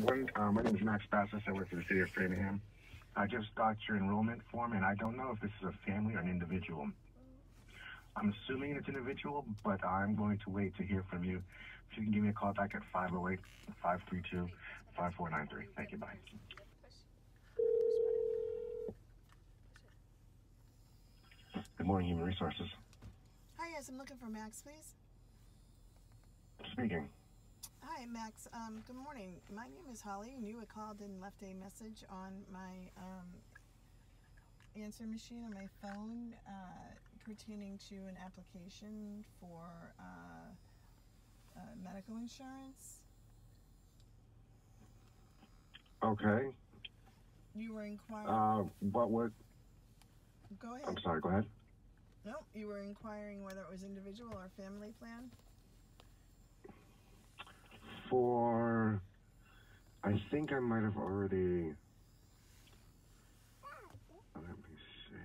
one. My name is Max Bassis. I work for the city of Framingham. I just got your enrollment form, and I don't know if this is a family or an individual. I'm assuming it's individual, but I'm going to wait to hear from you. If you can give me a call back at 508-532-5493. Thank you. Bye. Good morning, Human Resources. Hi, yes, I'm looking for Max, please. Speaking. Hi, Max. Good morning. My name is Holly, and you had called and left a message on my answer machine on my phone pertaining to an application for medical insurance. Okay. You were inquiring. What would? Go ahead. I'm sorry. Go ahead. No, you were inquiring whether it was individual or family plan. I think I might have already. Let me see.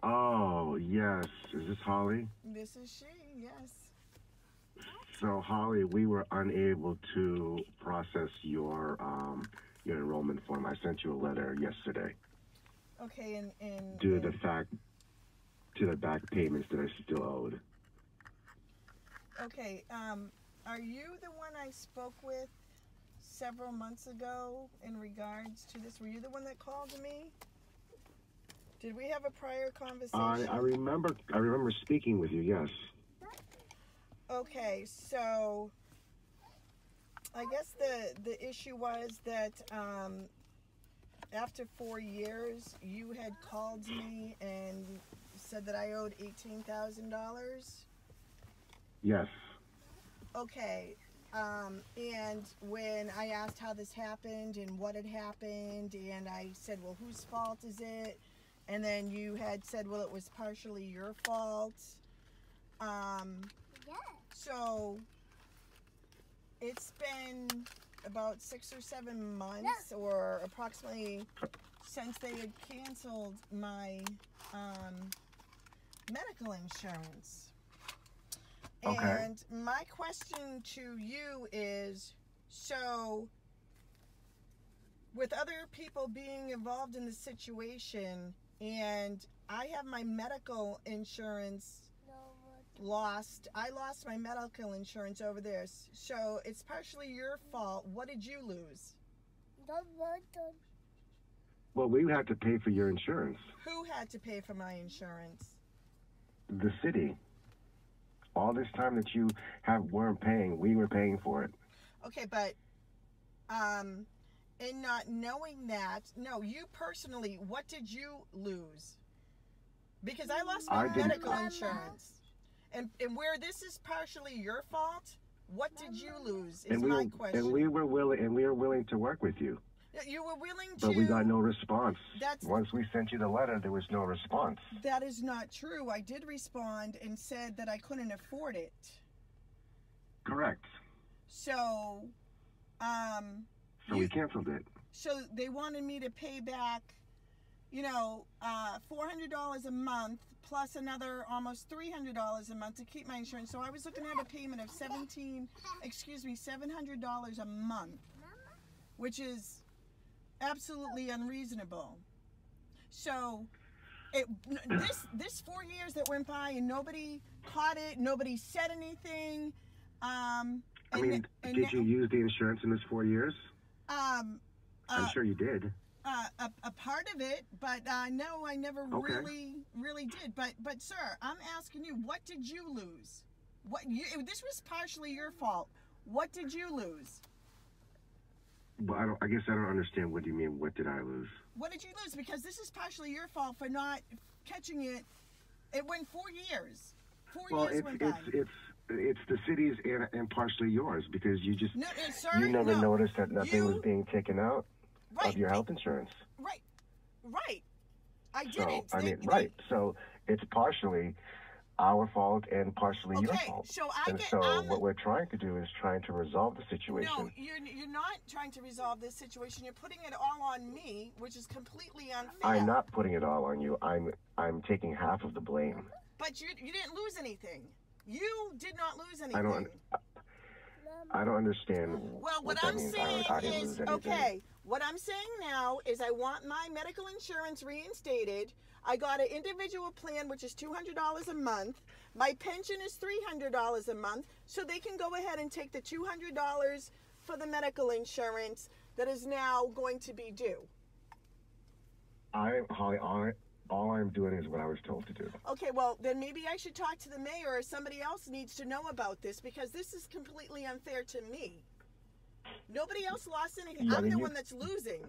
Oh, yes. Is this Holly? This is she, yes. So, Holly, we were unable to process your enrollment form. I sent you a letter yesterday. Okay, and due to the back payments that I still owed. Okay, are you the one I spoke with several months ago in regards to this? Were you the one that called me? Did we have a prior conversation? I remember speaking with you, yes. Okay, so I guess the issue was that after 4 years, you had called me and said that I owed $18,000. Yes. Okay, and when I asked how this happened and what had happened, and I said, well, whose fault is it? And then you had said, well, it was partially your fault. So it's been about 6 or 7 months, or approximately, since they had canceled my medical insurance. Okay. And my question to you is, so with other people being involved in the situation, and I have my medical insurance lost. I lost my medical insurance over this. So it's partially your fault. What did you lose? Well, we had to pay for your insurance. Who had to pay for my insurance? The city. All this time that you weren't paying, we were paying for it. Okay, but in not knowing that, no, you personally, what did you lose? Because I lost my medical insurance. And where this is partially your fault, what did you lose is my question. And we were willing to work with you. You were willing to. But we got no response. Once we sent you the letter, there was no response. That is not true. I did respond and said that I couldn't afford it. Correct. So, we canceled it. So they wanted me to pay back, $400 a month plus another almost $300 a month to keep my insurance. So I was looking at a payment of $700 a month, which is absolutely unreasonable. So this 4 years that went by and nobody caught it, nobody said anything. Did you use the insurance in this 4 years? I'm sure you did. A part of it, but no, I never really did. But sir, I'm asking you, what did you lose? This was partially your fault. What did you lose? Well, I guess I don't understand. What do you mean? What did I lose? What did you lose? Because this is partially your fault for not catching it. It went 4 years. 4 years went by. It's the city's and partially yours, because you just you never noticed that nothing was being taken out of your health insurance. Right. I didn't. So it's partially our fault and partially your fault. So what we're trying to do is trying to resolve the situation. No, you're not trying to resolve this situation. You're putting it all on me, which is completely unfair. I'm not putting it all on you. I'm taking half of the blame. But you didn't lose anything. You did not lose anything. I don't. I don't understand. Well, what that I'm means. saying I didn't is, lose anything. okay, what I'm saying now is I want my medical insurance reinstated. I got an individual plan, which is $200 a month. My pension is $300 a month, so they can go ahead and take the $200 for the medical insurance that is now going to be due. Holly, all I'm doing is what I was told to do. Okay, well, then maybe I should talk to the mayor, or somebody else needs to know about this, because this is completely unfair to me. Nobody else lost anything. Yeah, I'm the one that's losing.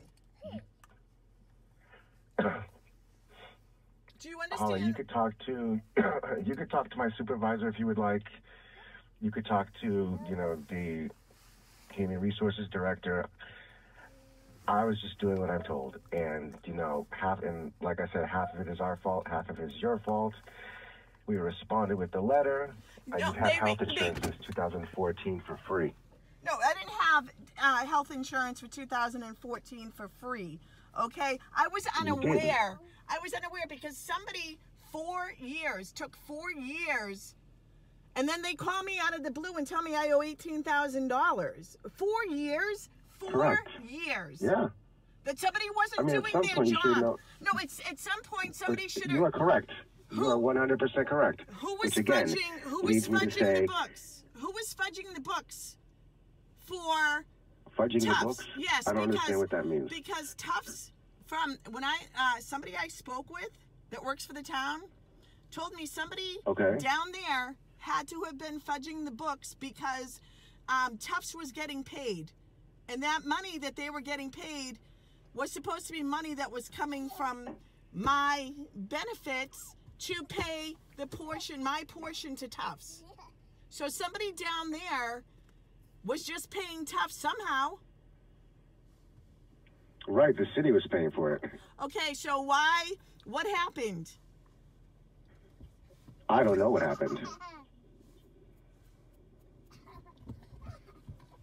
Do you understand? Holly, you could talk to my supervisor if you would like. You could talk to, the human resources director. I was just doing what I'm told, and like I said, half of it is our fault, half of it is your fault. We responded with the letter. You've had health insurance since 2014 for free. No, I didn't have health insurance for 2014 for free. Okay, I was unaware. I was unaware because somebody took 4 years, and then they call me out of the blue and tell me I owe $18,000. 4 years. 4 years. Yeah. That somebody wasn't doing their job. No, it's at some point somebody should have. You are correct. You are 100% correct. Who was fudging the books? Who was fudging the books for fudging Tufts? The books? Yes, I don't understand what that means. Because Tufts, from when somebody I spoke with that works for the town told me somebody down there had to have been fudging the books because Tufts was getting paid. And that money that they were getting paid was supposed to be money that was coming from my benefits to pay my portion to Tufts. So somebody down there was just paying Tufts somehow. Right, the city was paying for it. Okay, so what happened? I don't know what happened.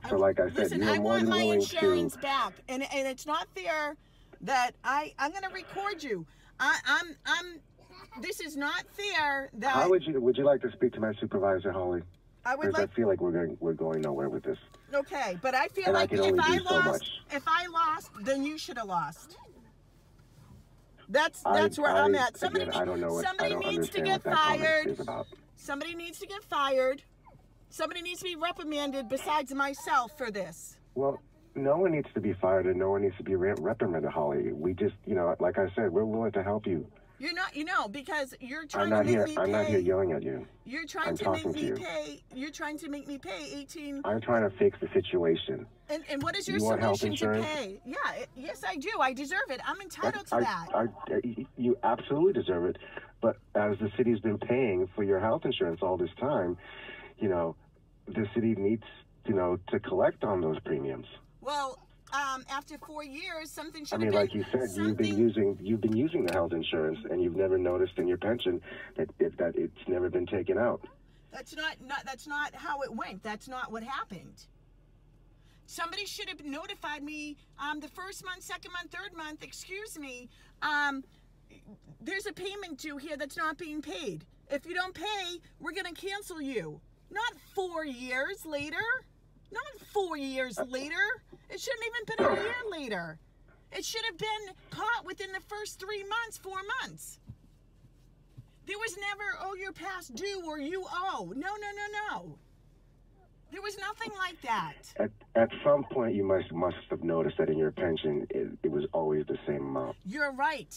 So like I said, listen, you're more than willing to... I want my insurance back, and it's not fair that I'm going to record you. This is not fair that... How would you like to speak to my supervisor, Holly? I feel like we're going nowhere with this. Okay, but I feel like if I lost, then you should have lost. That's where I'm at. Somebody needs to get fired. Somebody needs to get fired. Somebody needs to be reprimanded besides myself for this. Well, no one needs to be fired and no one needs to be reprimanded, Holly. We just, like I said, we're willing to help you. You're not, because you're trying to make me pay. I'm not here yelling at you. You're trying to make me pay. You're trying to make me pay 18. I'm trying to fix the situation. And what is your solution to pay? Yeah, yes, I do. I deserve it. I'm entitled to that. You absolutely deserve it. But as the city's been paying for your health insurance all this time, the city needs, to collect on those premiums. Well, after 4 years, something should have been... like you said, you've been using the health insurance, and you've never noticed in your pension that it's never been taken out. That's not how it went. That's not what happened. Somebody should have notified me the first month, second month, third month. Excuse me. There's a payment due here that's not being paid. If you don't pay, we're going to cancel you. Not 4 years later. Not 4 years later. It shouldn't even been a year later. It should have been caught within the first 3 months, 4 months. There was never, you're past due or you owe. No. There was nothing like that. At some point, you must have noticed that in your pension, it was always the same amount. You're right.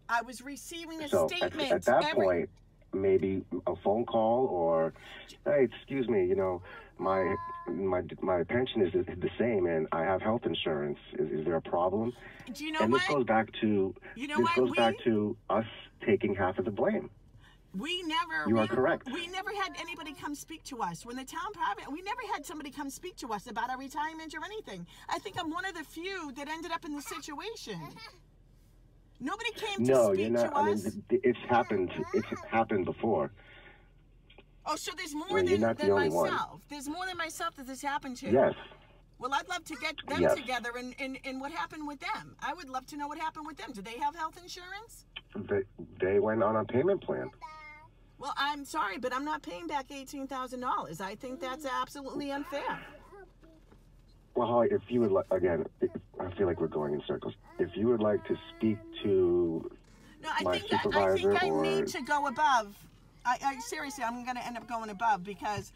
I was receiving a statement. At that point, maybe a phone call or, hey, excuse me, my pension is the same and I have health insurance. Is there a problem? Do you know and what? This goes back to back to us taking half of the blame. You are correct. We never had anybody come speak to us. When the town we never had somebody come speak to us about our retirement or anything. I think I'm one of the few that ended up in this situation. Nobody came to speak to us. It's happened. It's happened before. Oh, so there's more than myself. There's more than myself that this happened to. Yes. Well, I'd love to get them together and what happened with them. I would love to know what happened with them. Do they have health insurance? They went on a payment plan. Well, I'm sorry, but I'm not paying back $18,000. I think that's absolutely unfair. Well, Holly, if you would like, again, I feel like we're going in circles. If you would like to speak to No, my supervisor, I think I or need to go above. I seriously, I'm going to end up going above, because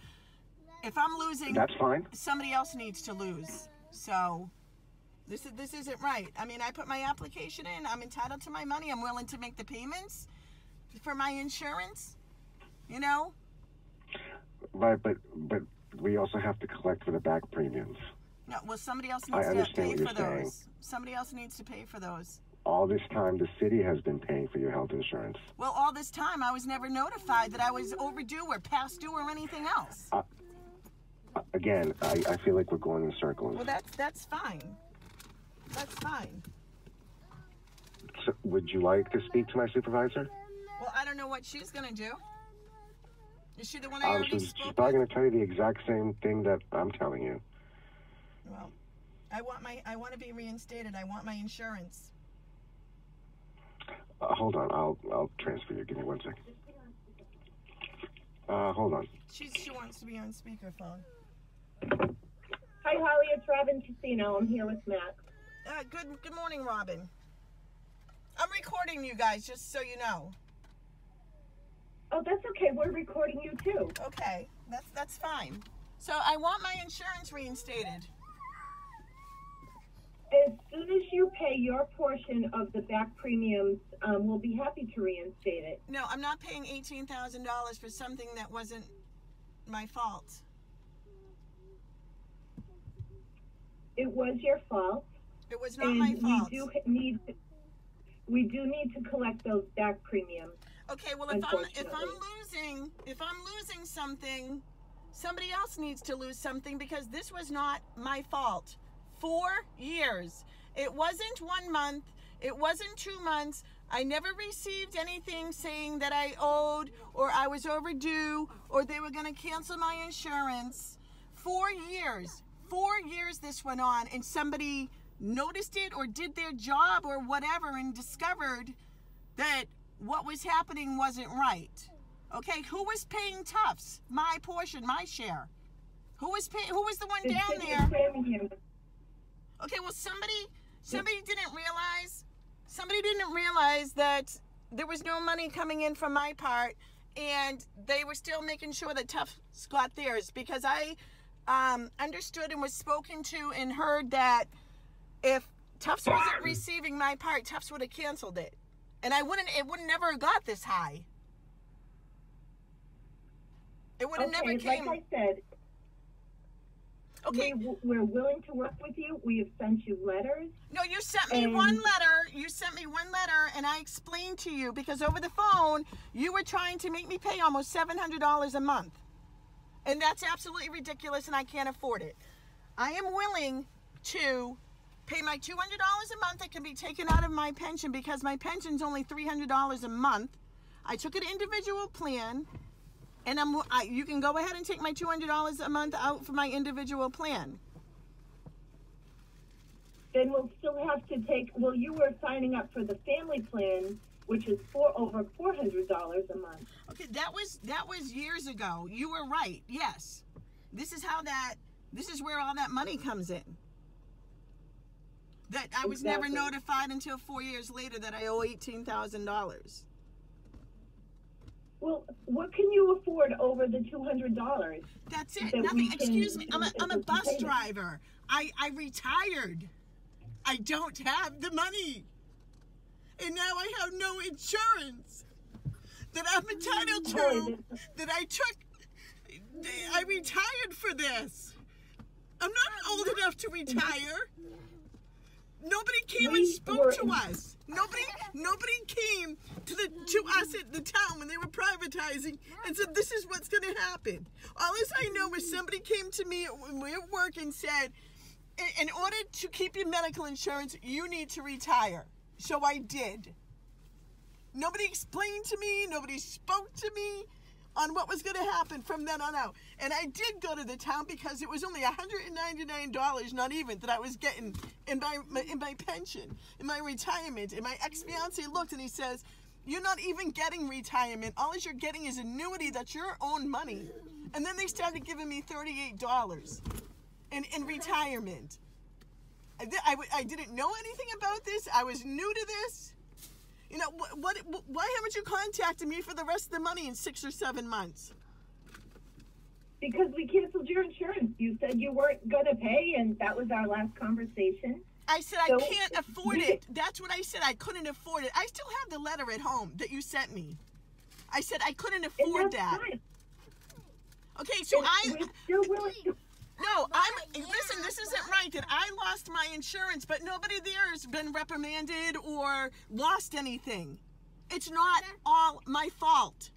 if I'm losing, that's fine. somebody else needs to lose. So this isn't right. I mean, I put my application in. I'm entitled to my money. I'm willing to make the payments for my insurance. You know. Right, but we also have to collect for the back premiums. No, well, somebody else needs to pay for those. Somebody else needs to pay for those. All this time, the city has been paying for your health insurance. Well, all this time, I was never notified that I was overdue or past due or anything else. Again, I feel like we're going in circles. Well, that's fine. That's fine. So, would you like to speak to my supervisor? Well, I don't know what she's gonna do. Is she the one I already she's spoke probably with? going to tell you the exact same thing that I'm telling you. Well, I want to be reinstated. I want my insurance. Hold on, I'll transfer you. Give me 1 second. Hold on. She wants to be on speakerphone. Hi, Holly. It's Robin Casino. I'm here with Max. Good morning, Robin. I'm recording you guys, just so you know. Oh, that's okay. We're recording you too. Okay, that's fine. So I want my insurance reinstated. As soon as you pay your portion of the back premiums, we'll be happy to reinstate it. No, I'm not paying $18,000 for something that wasn't my fault. It was your fault. It was not my fault. We do need to collect those back premiums. Okay, well, if I'm losing something, somebody else needs to lose something, because this was not my fault. 4 years. It wasn't 1 month. It wasn't 2 months. I never received anything saying that I owed or I was overdue or they were going to cancel my insurance. 4 years. 4 years this went on, and somebody noticed it or did their job or whatever and discovered that what was happening wasn't right. Okay, who was paying Tufts? My portion, my share. Who was the one down there? Okay, well, somebody didn't realize that there was no money coming in from my part, and they were still making sure that Tufts got theirs, because I understood and was spoken to and heard that if Tufts wasn't receiving my part, Tufts would have canceled it. And it would never have got this high. It would have never came. Like I said, okay, we're willing to work with you. We have sent you letters. No, you sent me one letter. You sent me one letter, and I explained to you, because over the phone, you were trying to make me pay almost $700 a month. And that's absolutely ridiculous, and I can't afford it. I am willing to pay my $200 a month that can be taken out of my pension, because my pension's only $300 a month. I took an individual plan, and you can go ahead and take my $200 a month out for my individual plan. Then we'll still have to take, well, you were signing up for the family plan, which is over $400 a month. Okay, that was years ago. You were right. Yes. This is where all that money comes in. That I was never notified until 4 years later that I owe $18,000. Well, what can you afford over the $200? That's it. Nothing. Excuse me. I'm a bus driver. I retired. I don't have the money. And now I have no insurance that I'm entitled to, that I took. I retired for this. I'm not old enough to retire. Nobody came and spoke to us. Nobody came to us at the town when they were privatizing and said, this is what's going to happen. All I know is somebody came to me when we were at work and said, in order to keep your medical insurance, you need to retire. So I did. Nobody explained to me. Nobody spoke to me on what was going to happen from then on out. And I did go to the town because it was only $199, not even, that I was getting in my pension, in my retirement. And my ex-fiance looked and he says, you're not even getting retirement. All you're getting is annuity. That's your own money. And then they started giving me $38. in retirement. I didn't know anything about this. I was new to this. You know, why haven't you contacted me for the rest of the money in 6 or 7 months? Because we canceled your insurance. You said you weren't going to pay, and that was our last conversation. I said I can't afford it. That's what I said. I couldn't afford it. I still have the letter at home that you sent me. I said I couldn't afford that. Fine. Okay, so We're still willing to... No, listen, this isn't right that I lost my insurance, but nobody there has been reprimanded or lost anything. It's not all my fault.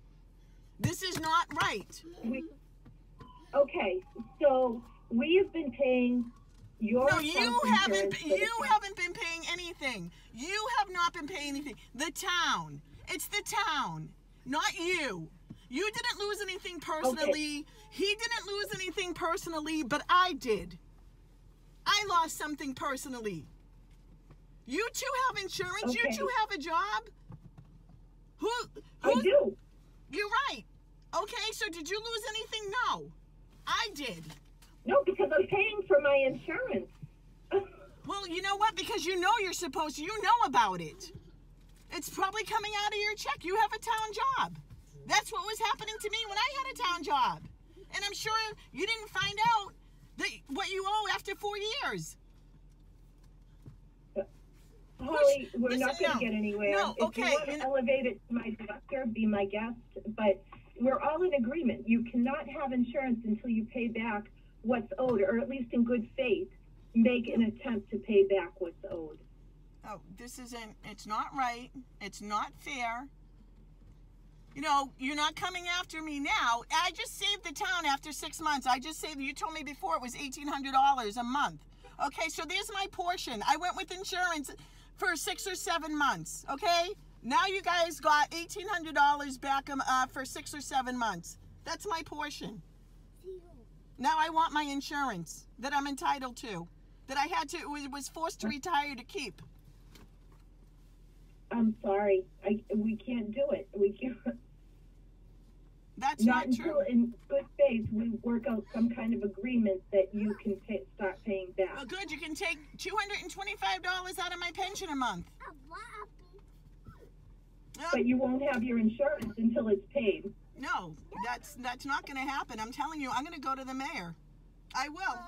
This is not right. Okay, so we have been paying your you haven't been paying anything. You have not been paying anything. The town. It's the town, not you. You didn't lose anything personally. Okay. He didn't lose anything personally, but I did. I lost something personally. You two have insurance. Okay. You two have a job. Who? I do. You're right. Okay, so did you lose anything? No. I did. No, because I'm paying for my insurance. Well, you know what? Because you know you're supposed to. You know about it. It's probably coming out of your check. You have a town job. That's what was happening to me when I had a town job. And I'm sure you didn't find out that what you owe after 4 years. Holly, we're not going to get anywhere. No, okay. If you want to elevate it to my director, be my guest. But we're all in agreement. You cannot have insurance until you pay back what's owed, or at least in good faith, make an attempt to pay back what's owed. Oh, it's not right. It's not fair. You know, you're not coming after me now. I just saved the town after 6 months. I just saved, you told me before it was $1,800 a month. Okay, so there's my portion. I went with insurance for 6 or 7 months, okay? Now you guys got $1,800 back for 6 or 7 months. That's my portion. Now I want my insurance that I'm entitled to, that I had to, was forced to retire to keep. I'm sorry. We can't do it. We can't. That's not until true. In good faith we work out some kind of agreement that you can start paying back. Well, good. You can take $225 out of my pension a month. But you won't have your insurance until it's paid. No, that's not going to happen. I'm telling you, I'm going to go to the mayor. I will.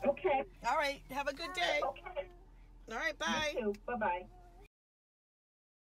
Okay. All right. Have a good day. Okay. All right. Bye. You too. Bye-bye.